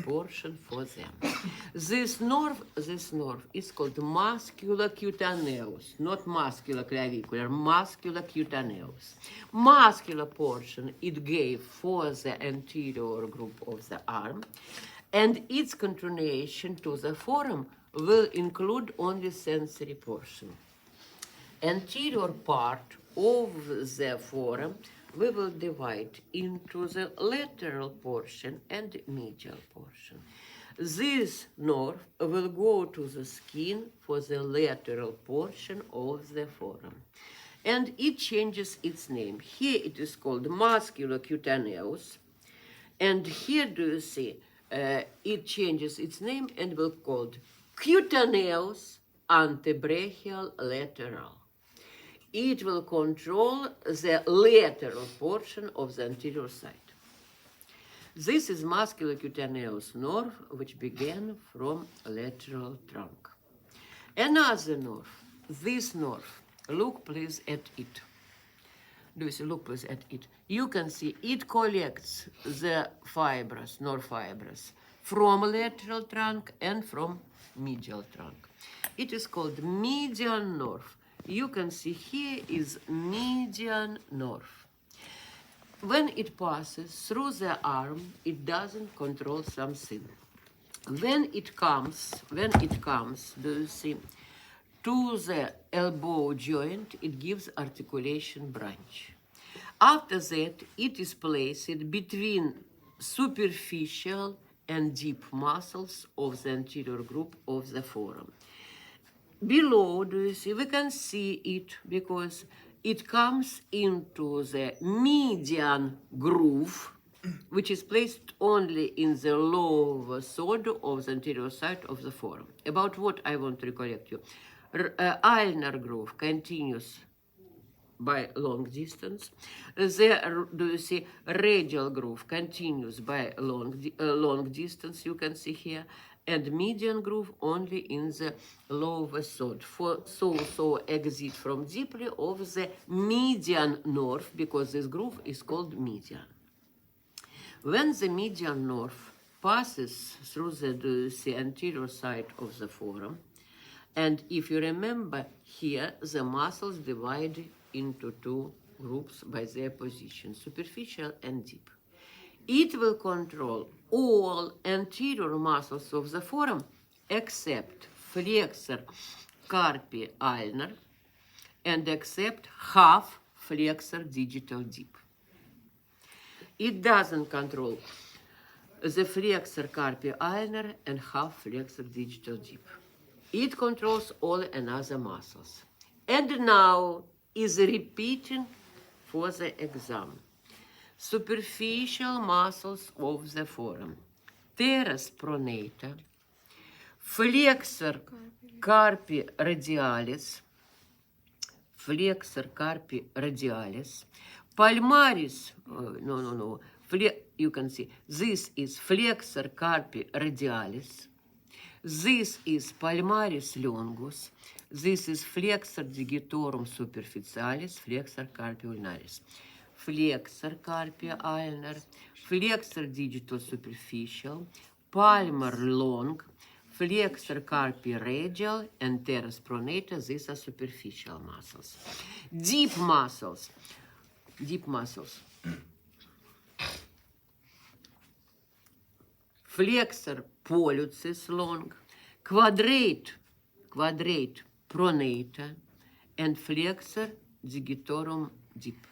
portion for them. This nerve is called musculocutaneous, not musculoclavicular, musculocutaneous. Muscular portion it gave for the anterior group of the arm, and its continuation to the forearm will include only sensory portion. Anterior part of the forearm we will divide into the lateral portion and medial portion. This nerve will go to the skin for the lateral portion of the forearm. And it changes its name. Here it is called musculocutaneous. And here do you see, it changes its name and will be called cutaneous antebrachial lateral. It will control the lateral portion of the anterior side. This is musculocutaneous nerve, which began from lateral trunk. Another nerve, this nerve, look please at it. Do you see? Look please at it. You can see it collects the fibers, nerve fibers, from lateral trunk and from medial trunk. It is called median nerve. You can see here is median nerve. When it passes through the arm, it doesn't control something. When it comes, do you see, to the elbow joint, it gives articulation branch. After that, it is placed between superficial and deep muscles of the anterior group of the forearm. Below, do you see, we can see it because it comes into the median groove, which is placed only in the lower third of the anterior side of the forearm. About what I want to recollect you. Ulnar groove continues by long distance. There, do you see, radial groove continues by long distance, you can see here, and median groove only in the lower third. So exit from deeply of the median nerve, because this groove is called median. When the median nerve passes through the anterior side of the forearm, and if you remember here, the muscles divide into two groups by their position, superficial and deep. It will control all anterior muscles of the forearm except flexor carpi ulnar and except half flexor digital deep. It doesn't control the flexor carpi ulnar and half flexor digital deep. It controls all another muscles. And now is repeating for the exam. Superficial muscles of the forearm, teres pronata, flexor carpi radialis, palmaris, you can see, this is flexor carpi radialis, this is palmaris longus, this is flexor digitorum superficialis, flexor carpi ulnaris. Flexor carpi ulnar, flexor digital superficial, palmar long, flexor carpi radial, and teres pronata, these are superficial muscles. Deep muscles. Flexor pollicis long, quadrate pronata, and flexor digitorum deep.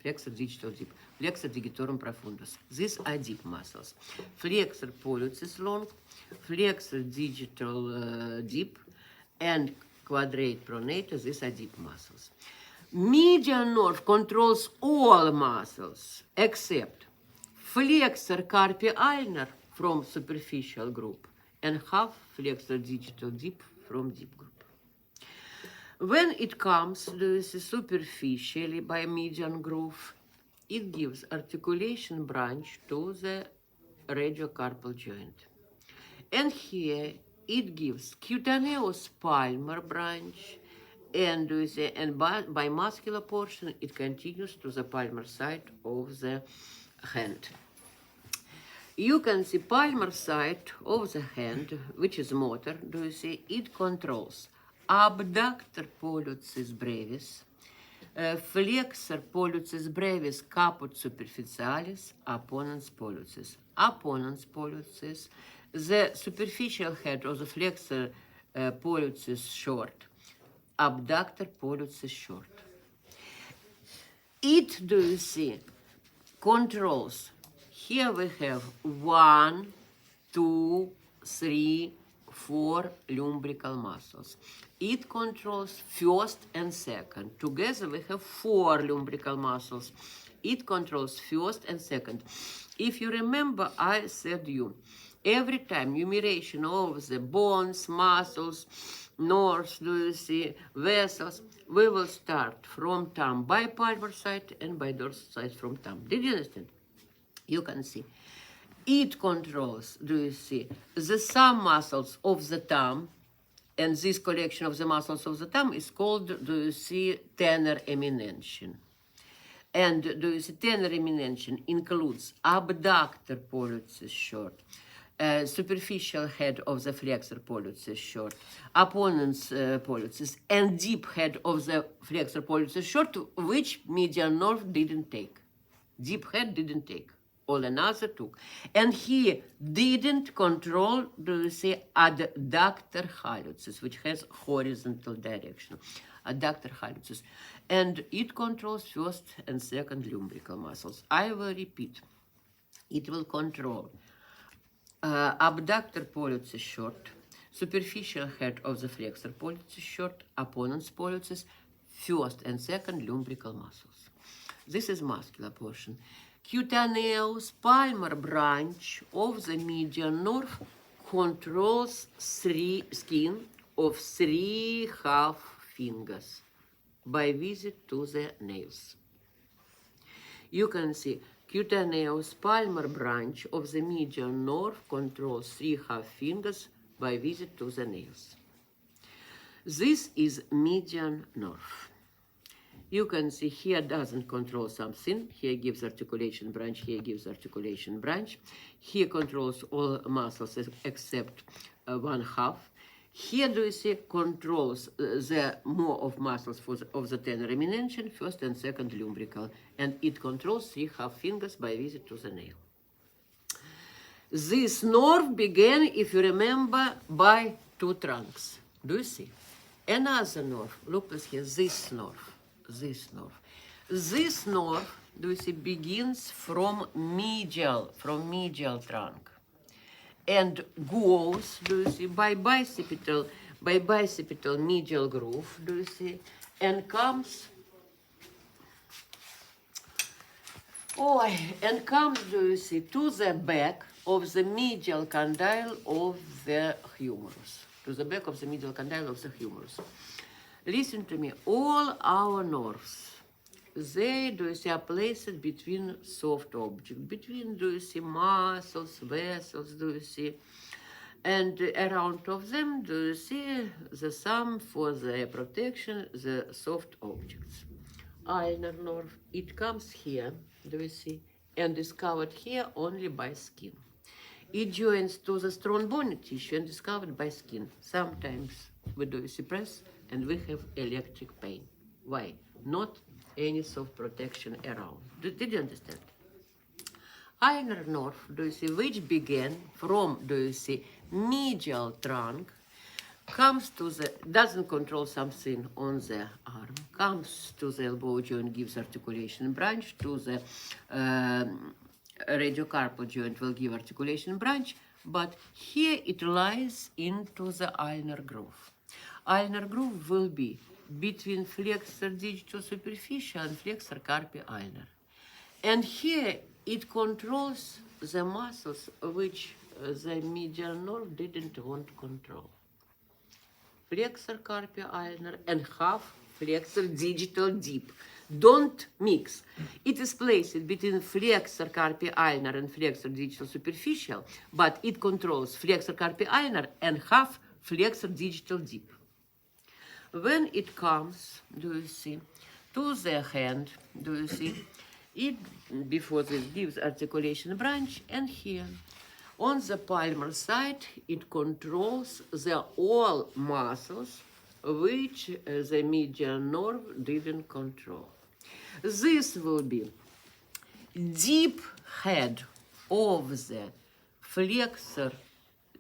Flexor digital deep, flexor digitorum profundus. These are deep muscles. Flexor pollicis long, flexor digital deep, and quadrate pronata, these are deep muscles. Median nerve controls all muscles except flexor carpi ulnar from superficial group and half flexor digital deep from deep group. When it comes superficially by median groove, it gives articulation branch to the radiocarpal joint. And here it gives cutaneous palmar branch, and by muscular portion it continues to the palmar side of the hand. You can see palmar side of the hand, which is motor, do you see? It controls abductor pollicis brevis, flexor pollicis brevis caput superficialis, opponens pollicis. Opponens pollicis, the superficial head of the flexor pollicis short, abductor pollicis short. It, do you see, controls. Here we have 1, 2, 3, 4 lumbrical muscles. It controls first and second. Together we have 4 lumbrical muscles. It controls first and second. If you remember, I said you, every time numeration of the bones, muscles, nerves, do you see, vessels, we will start from thumb by palmar side and by dorsal side from thumb. Did you understand? You can see. It controls, do you see, the thumb muscles of the thumb, and this collection of the muscles of the thumb is called, do you see, tenor eminentium. And do you see, tenor eminentium includes abductor pollicis short, superficial head of the flexor pollicis short, opponens pollicis, and deep head of the flexor pollicis short, which median nerve didn't take. Deep head didn't take. All another took. And he didn't control, do you see, adductor hallucis, which has horizontal direction. Adductor hallucis. And it controls first and second lumbrical muscles. I will repeat. It will control abductor pollicis short, superficial head of the flexor pollicis short, opponens pollicis, first and second lumbrical muscles. This is muscular portion. Cutaneous palmar branch of the median nerve controls skin of 3 half fingers by visit to the nails. You can see cutaneous palmar branch of the median nerve controls 3 half fingers by visit to the nails. This is median nerve. You can see here doesn't control something. Here gives articulation branch, here gives articulation branch. Here controls all muscles except 1/2. Here do you see controls the more of muscles of the tenor eminentium, first and second lumbrical. And it controls 3 half fingers by visit to the nail. This nerve began, if you remember, by 2 trunks. Do you see? Another nerve, look here, this nerve. This nerve. This nerve, do you see, begins from medial trunk and goes, do you see, by bicipital medial groove, do you see, and comes, do you see, to the back of the medial condyle of the humerus. To the back of the medial condyle of the humerus. Listen to me, all our nerves, they, do you see, are placed between soft objects, between, do you see, muscles, vessels, do you see, and around of them, do you see, the sum for the protection, the soft objects. Ulnar nerve, it comes here, do you see, and is covered here only by skin. It joins to the strong bony tissue and is covered by skin. Sometimes we do you see press, and we have electric pain. Why? Not any soft protection around. Did you understand? Ulnar nerve, do you see, which began from, do you see, medial trunk, comes to the, doesn't control something on the arm, comes to the elbow joint, gives articulation branch, to the radiocarpal joint will give articulation branch, but here it lies into the ulnar groove. Ulnar groove will be between flexor digital superficial and flexor carpi ulnar. And here it controls the muscles which the medial nerve didn't want to control. Flexor carpi ulnar and half flexor digital deep. Don't mix. It is placed between flexor carpi ulnar and flexor digital superficial, but it controls flexor carpi ulnar and half flexor digital deep. When it comes, do you see, to the hand, do you see, it, before this gives articulation branch, and here On the palmar side, it controls the all muscles which the median nerve didn't control. This will be deep head of the flexor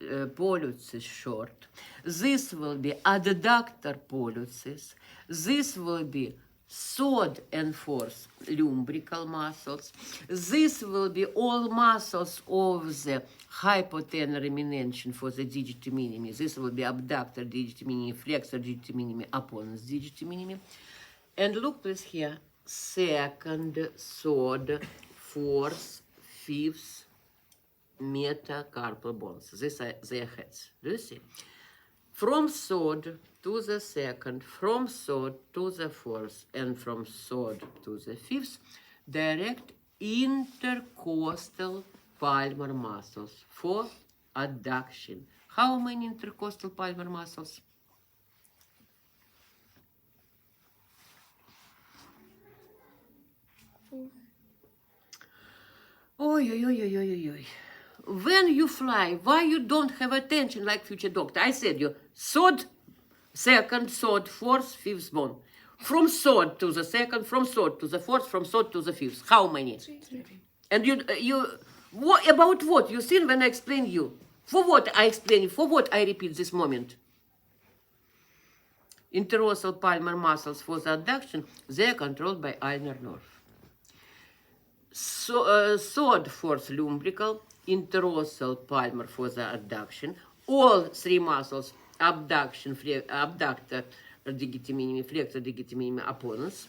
pollicis short. This will be adductor pollicis. This will be third and fourth lumbrical muscles. This will be all muscles of the hypotenor eminention for the digiti minimi. This will be abductor digiti minimi, flexor digiti minimi, opponens digiti minimi. And look please here, second, third, fourth, fifth metacarpal bones. These are their heads. Do you see? From third to the second, from third to the fourth, and from third to the fifth, direct intercostal palmar muscles for adduction. How many intercostal palmar muscles? Oi, oi, oi, oi, oi, oi. When you fly, why you don't have attention like future doctor? I said you, third, second, third, fourth, fifth bone. From third to the second, from third to the fourth, from third to the fifth. How many? 3. And what, about what? You seen when I explain you? For what I explain you? For what I repeat this moment? Interosal palmar muscles for the adduction, they are controlled by ulnar nerve. So, third, fourth lumbrical, interosal palmar for the adduction. All three muscles, abduction, abductor digiti minimi, flexor digiti minimi, opponens.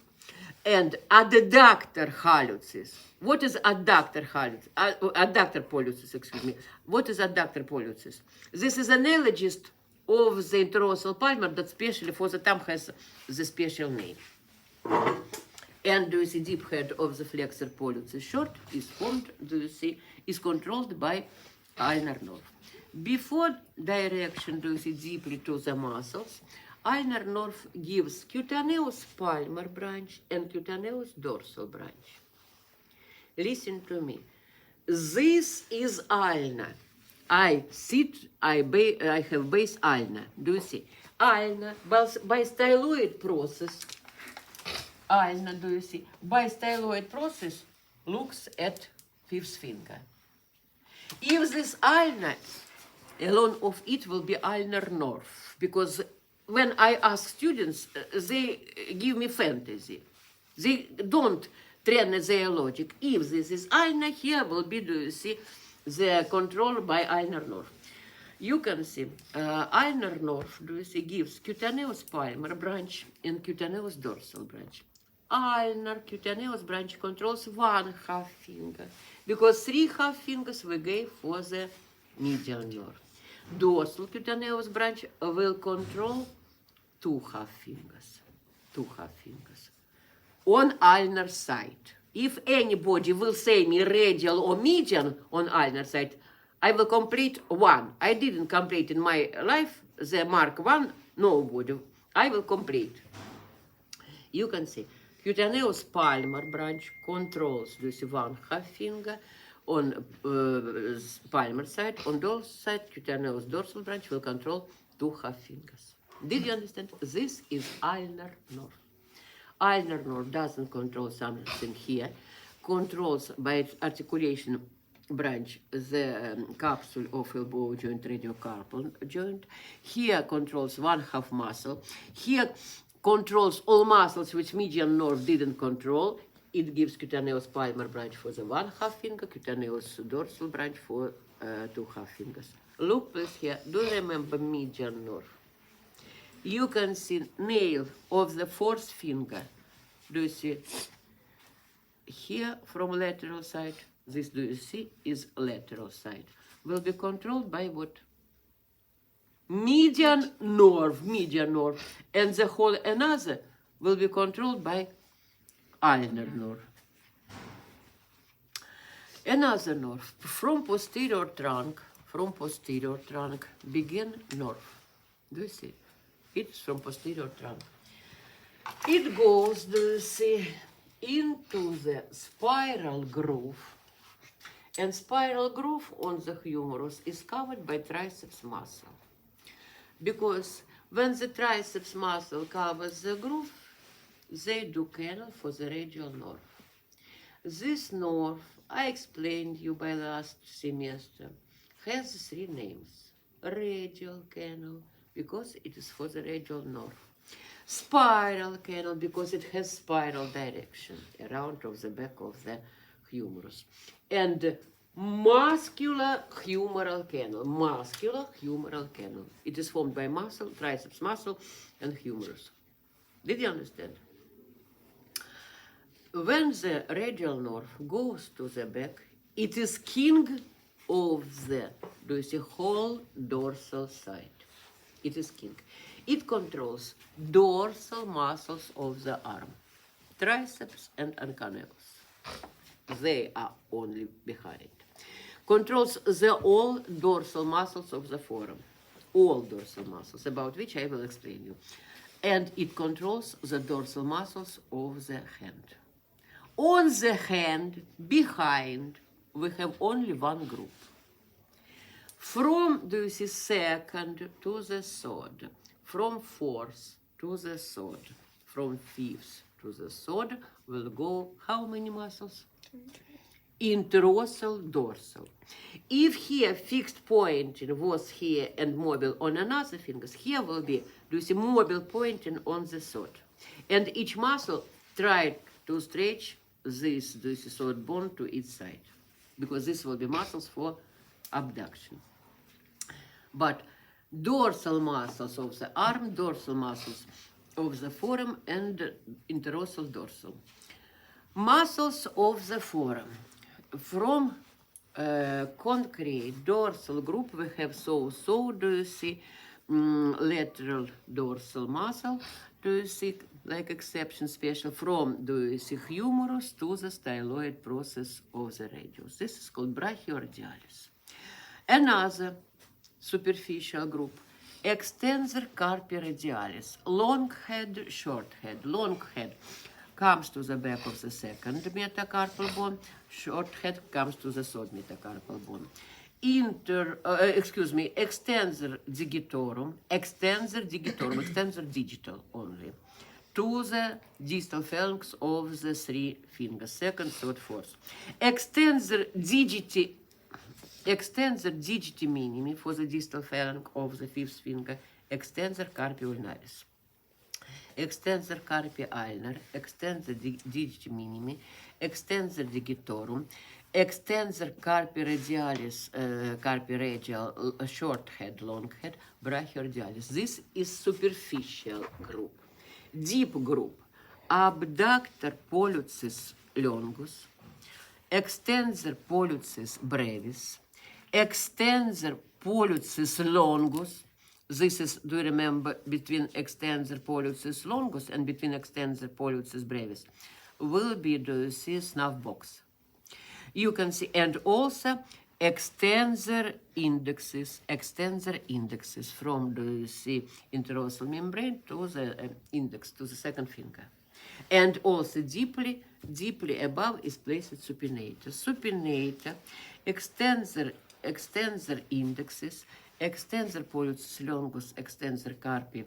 And adductor hallucis. What is adductor hallucis? Adductor pollicis, excuse me. What is adductor pollicis? This is analogist of the interosal palmar that specially for the thumb has the special name. And do you see deep head of the flexor pollicis short is formed, do you see, is controlled by ulnar nerve. Before direction, do you see, deeply to the muscles, ulnar nerve gives cutaneous palmar branch and cutaneous dorsal branch. Listen to me. This is ulna. I have base ulna. Do you see? Ulna, by styloid process, ulna, do you see? By styloid process looks at fifth finger. If this ulna, alone of it will be ulnar nerve, because when I ask students, they give me fantasy. They don't train their logic. If this is ulna, here will be, do you see, the control by ulnar nerve. You can see ulnar nerve, do you see, gives cutaneous palmar branch and cutaneous dorsal branch. Ulnar cutaneous branch controls 1/2 finger, because 3/2 fingers we gave for the medial nerve. Dorsal cutaneous branch will control 2/2 fingers. 2/2 fingers. On ulnar side. If anybody will say me radial or median on ulnar side, I will complete 1. I didn't complete in my life the mark 1, nobody. I will complete. You can see cutaneous palmar branch controls this 1/2 finger on palmar side. On dorsal side, cutaneous dorsal branch will control 2/2 fingers. Did you understand? This is ulnar nerve. Ulnar nerve doesn't control something here, controls by its articulation branch the capsule of elbow joint, radiocarpal joint. Here controls 1/2 muscle. Here controls all muscles which median nerve didn't control. It gives cutaneous palmar branch for the 1/2 finger, cutaneous dorsal branch for 2/2 fingers. Look please here. Do you remember median nerve? You can see nail of the 4th finger. Do you see? Here from lateral side, this, do you see, is lateral side. Will be controlled by what? Median nerve. And the whole another will be controlled by ulnar nerve. Another nerve. From posterior trunk begin nerve. Do you see? It's from posterior trunk. It goes, do you see, into the spiral groove And spiral groove on the humerus is covered by triceps muscle. Because when the triceps muscle covers the groove, they do canal for the radial nerve. This nerve, I explained you by last semester, has three names. Radial canal, because it is for the radial nerve. Spiral canal, because it has spiral direction around of the back of the humerus. And muscular humeral canal. Muscular humeral canal. It is formed by muscle, triceps muscle, and humerus. Did you understand? When the radial nerve goes to the back, it is king of the, do you see, whole dorsal side. It is king. It controls dorsal muscles of the arm, triceps and ancanelus. They are only behind. Controls the all dorsal muscles of the forearm, all dorsal muscles, about which I will explain you. And it controls the dorsal muscles of the hand. On the hand, behind, we have only one group. From, do you see, second to the third, from fourth to the third, from fifth to the third, will go how many muscles? Interossal, dorsal. If here fixed pointing was here and mobile on another fingers, here will be, do you see, mobile pointing on the third. And each muscle try to stretch this, do you see, third bone to each side, because this will be muscles for abduction. But dorsal muscles of the arm, dorsal muscles of the forearm, and interossal dorsal. Muscles of the forearm. From concrete dorsal group, we have so do you see lateral dorsal muscle, do you see, like exception special, from, do you see, humerus to the styloid process of the radius. This is called brachioradialis. Another superficial group, extensor carpi radialis, long head, short head. Long head comes to the back of the second metacarpal bone, short head comes to the third metacarpal bone. Extensor digitorum, extensor digital only, to the distal phalanx of the three fingers, second, third, fourth. Extensor digiti minimi for the distal phalanx of the fifth finger, extensor carpi ulnaris. Extensor carpi ulnar, extensor digiti minimi, extensor digitorum, extensor carpi radialis, carpi radial, short head, long head, brachioradialis. This is superficial group. Deep group, abductor pollicis longus, extensor pollicis brevis, extensor pollicis longus. This is, do you remember, between extensor pollicis longus and between extensor pollicis brevis will be, do you see, snuff box. You can see, and also extensor indexes from, do you see, interossal membrane to the index, to the second finger. And also deeply above is placed supinator. Supinator, extensor indexes, extensor pollicis longus, extensor carpi,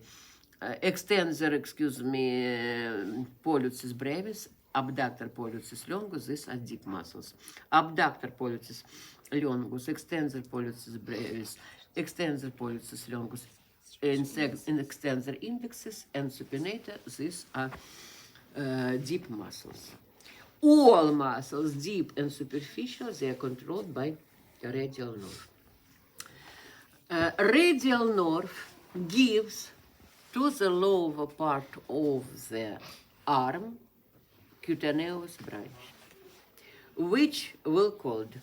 pollicis brevis, abductor pollicis longus. These are deep muscles. Abductor pollicis longus, extensor pollicis brevis, extensor pollicis longus, in extensor indexes and supinator. These are deep muscles. All muscles, deep and superficial, they are controlled by radial nerve. Radial nerve gives to the lower part of the arm cutaneous branch, which will called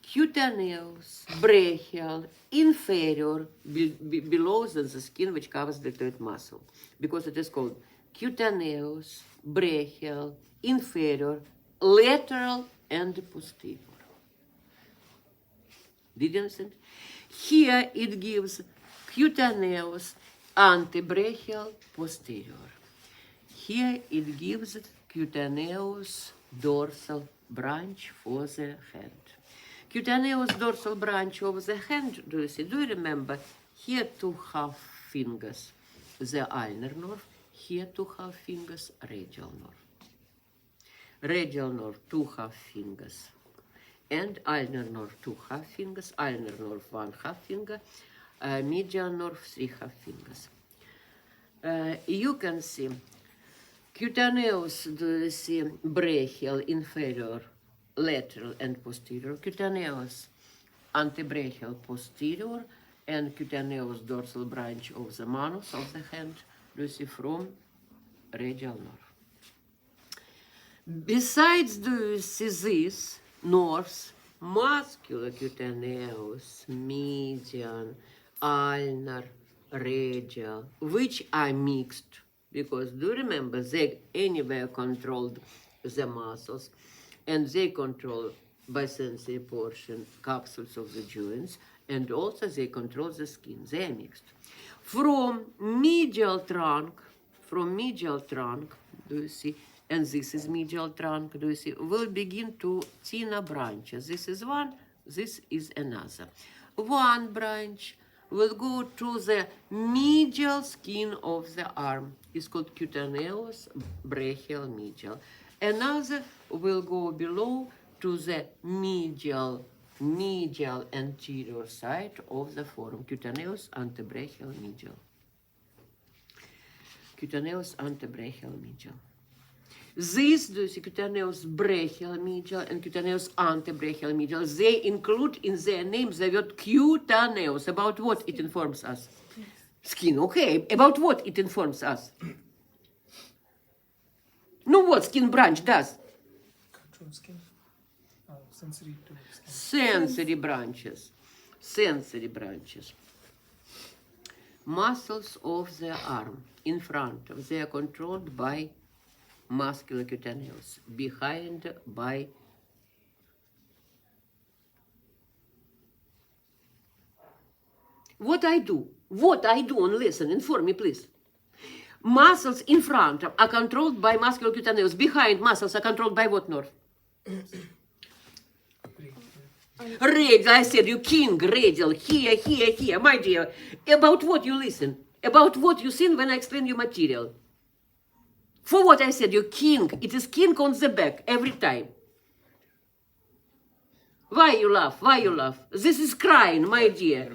cutaneous, brachial, inferior, below the skin which covers the deltoid muscle, because it is called cutaneous, brachial, inferior, lateral, and posterior. Did you understand? Here it gives cutaneous, antebrachial, posterior. Here it gives cutaneous dorsal branch for the head. Cutaneous dorsal branch of the hand, do you see? Do you remember? Here two half fingers, the ulnar nerve. Here two half fingers, radial nerve. Radial nerve, two half fingers. And ulnar nerve, two half fingers. Ulnar nerve, one half finger. Medial nerve, three half fingers. You can see cutaneous, do you see? Brachial, inferior, lateral and posterior. Cutaneous, antebrachial, posterior. And cutaneous dorsal branch of the manus, of the hand, do you see, from radial nerve. Besides, do you see these nerves, muscular, cutaneous, median, ulnar, radial, which are mixed, because do you remember, they anywhere controlled the muscles, and they control by sensory portion capsules of the joints, and also they control the skin. They are mixed. From medial trunk, do you see, and this is medial trunk, do you see, will begin to thinner branches. This is one, this is another. One branch will go to the medial skin of the arm. It's called cutaneous brachial medial. Another will go below to the medial anterior side of the forearm, cutaneous antebrachial medial. Cutaneous antebrachial medial. These, do you see, cutaneous brachial medial and cutaneous antebrachial medial, they include in their name the word cutaneous. About what it informs us? Skin, okay. About what it informs us? No, what skin branch does? Control skin. Sensory to skin. Sensory branches. Sensory branches. Muscles of the arm in front, they are controlled by muscular cutaneous, behind by what I do, and listen, inform me, please. Muscles in front are controlled by muscular cutaneous, behind muscles are controlled by what nerve? Radial, I said you king, radial, here, my dear. About what you listen? About what you sing when I explain you material? For what I said, you king. It is king on the back every time. Why you laugh? Why you laugh? This is crying, my dear.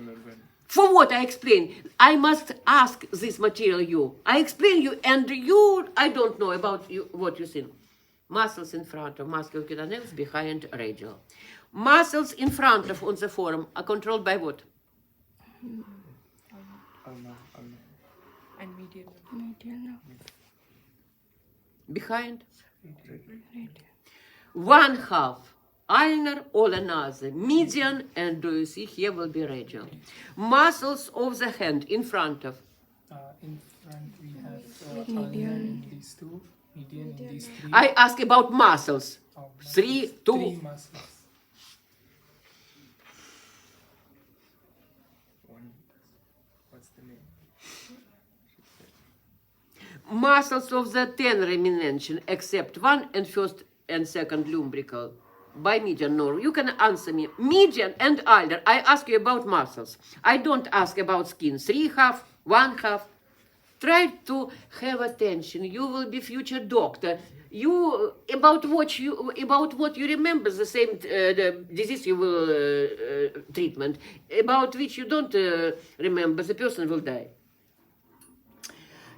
For what I explain? I must ask this material you. I explain you, and you, I don't know about you, what you think. Muscles in front of muscular cutaneous, behind radial. Muscles in front of on the forearm are controlled by what? And medial. Behind? One half ulnar or another, median, and do you see here will be radial. Muscles of the hand in front of. In front we have ulnar in these two, median in these three. I ask about muscles. Three, two. Three muscles. What's the name? Muscles of the tenor eminence, except one and first and second lumbrical by median nerve. You can answer me. Median and ulnar. I ask you about muscles. I don't ask about skin. 3/2, 1/2. Try to have attention. You will be future doctor. You about what you remember the same the disease you will treatment. About which you don't remember, the person will die.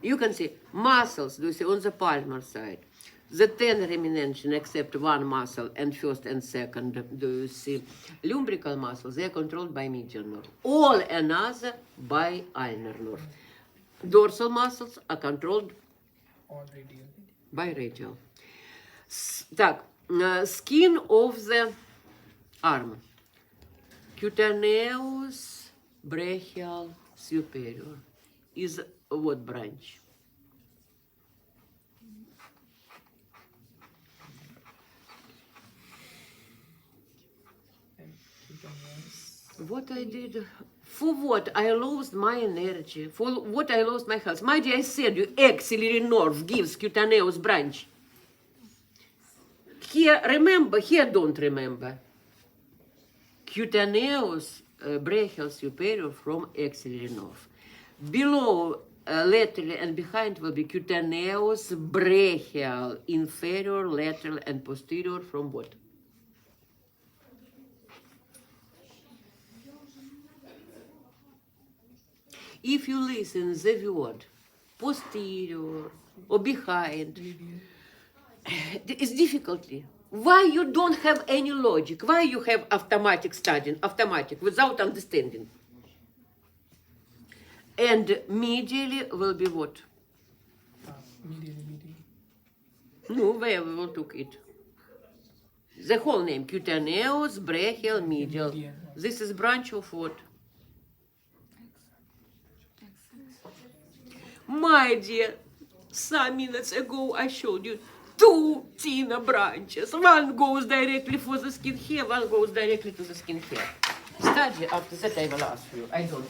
You can see muscles, do you see, on the palmar side. The tenor eminence, except one muscle and first and second, do you see, lumbrical muscles, they are controlled by median nerve. All another by ulnar nerve. Dorsal muscles are controlled All radial. by radial. Так, skin of the arm. Cutaneous brachial superior is what branch? And cutaneous. What I did? For what I lost my energy? For what I lost my health? My dear, I said you axillary nerve gives cutaneous branch. Here remember, here don't remember. Cutaneous, brachial superior from axillary nerve. Below, laterally and behind will be cutaneous, brachial, inferior, lateral, and posterior from what? If you listen the word posterior or behind, it's difficultly. Why you don't have any logic? Why you have automatic studying, automatic, without understanding? And medially will be what? Medially. No, where we will took it. The whole name, cutaneous, brachial, medial. Median. This is branch of what? My dear, some minutes ago I showed you 2 Tina branches. One goes directly for the skin here, one goes directly to the skin here. Study, after that I will ask you. I don't